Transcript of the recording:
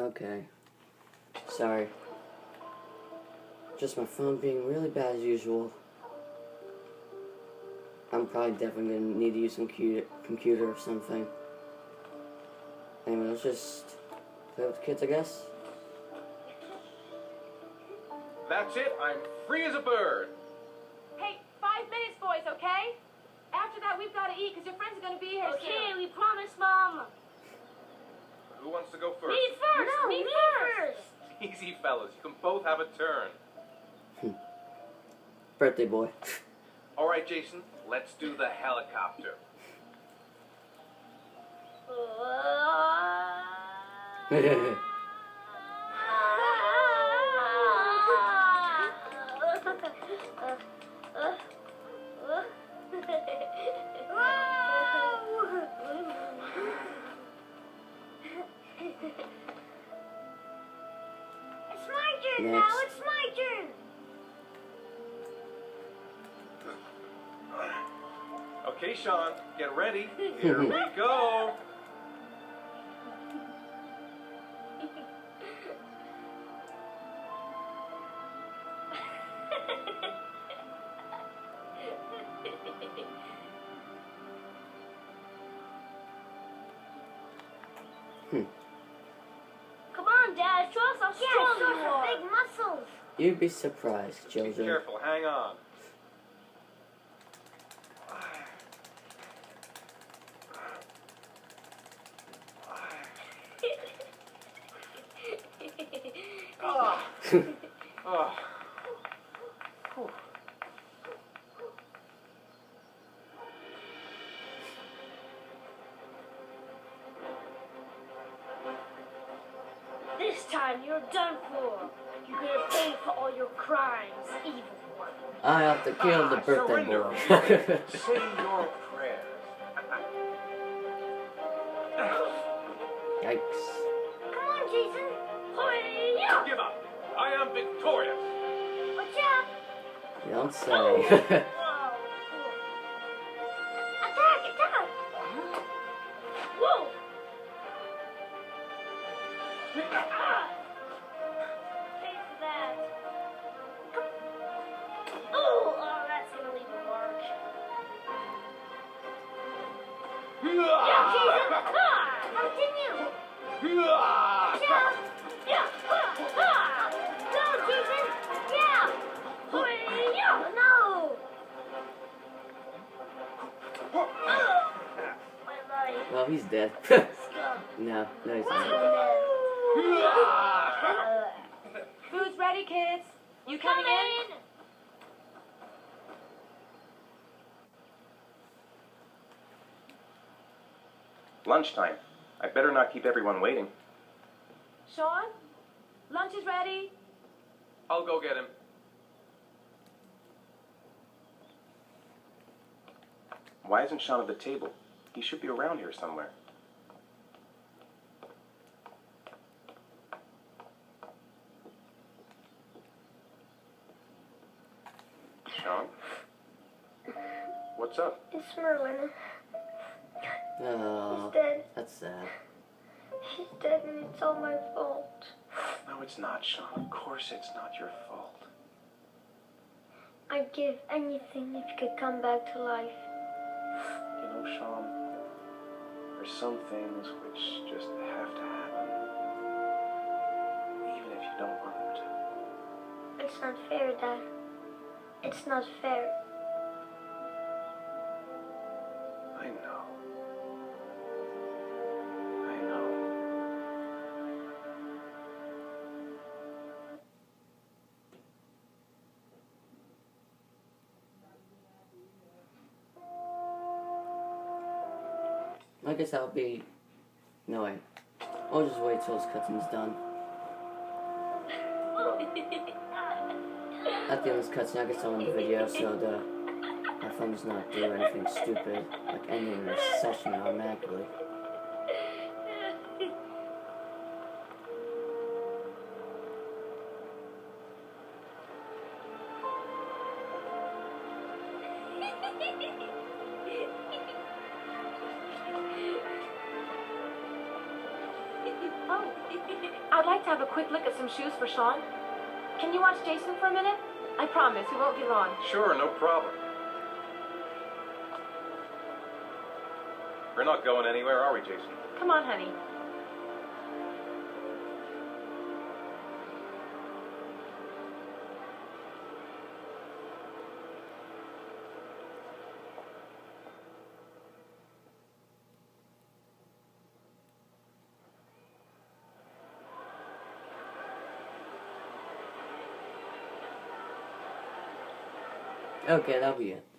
Okay. Sorry. Just my phone being really bad as usual. I'm probably definitely gonna need to use some computer or something. Anyway, let's just play with the kids, I guess. That's it. I'm free as a bird. Hey, 5 minutes, boys, okay? After that, we've got to eat because your friends are going to be here soon. Okay, we promise, Mom. Who wants to go first? Me first. No, me me first. Easy, fellas. You can both have a turn. Birthday boy. All right, Jason. Let's do the helicopter. It's my turn Next. now. It's my turn. Okay, Sean. Get ready. Here we go. Come on, Dad. Show us how strong you are. Big muscles. You'd be surprised, Be children. careful. Hang on. Ah. Ah. Whew. This time you're done for. You're gonna pay for all your crimes, evil one. I have to kill the birthday surrender. boy. Say your prayers. Yikes. Come on, Jason. Hurry Give up. I am victorious. Watch out. You don't say. Whoa. Attack, attack. Whoa. Pay for that. Oh, that's gonna leave a mark. Yeah, Jason. Continue. Yeah. Yeah. Go, Jason. Yeah. Yeah. No. My life. Well, he's dead. Let's go. No, he's not. Food's ready, kids. You coming in? Lunchtime. I better not keep everyone waiting. Sean? Lunch is ready. I'll go get him. Why isn't Sean at the table? He should be around here somewhere. Sean? What's up? It's Merlin. Oh, He's dead. that's sad. He's dead and it's all my fault. No, it's not, Sean. Of course it's not your fault. I'd give anything if you could come back to life. You know, Sean, there's some things which just have to happen. Even if you don't want them to. It's not fair, Dad. It's not fair. I know. I know. I guess that'll be... No, wait. I'll just wait till his cutscene's done. At the end of this cutscene, I guess I'll end the video so my phone does not do anything stupid, like ending this session automatically. Oh, I'd like to have a quick look at some shoes for Sean. Can you watch Jason for a minute? I promise, we won't be long. Sure, no problem. We're not going anywhere, are we, Jason? Come on, honey. Okay, that'll be it.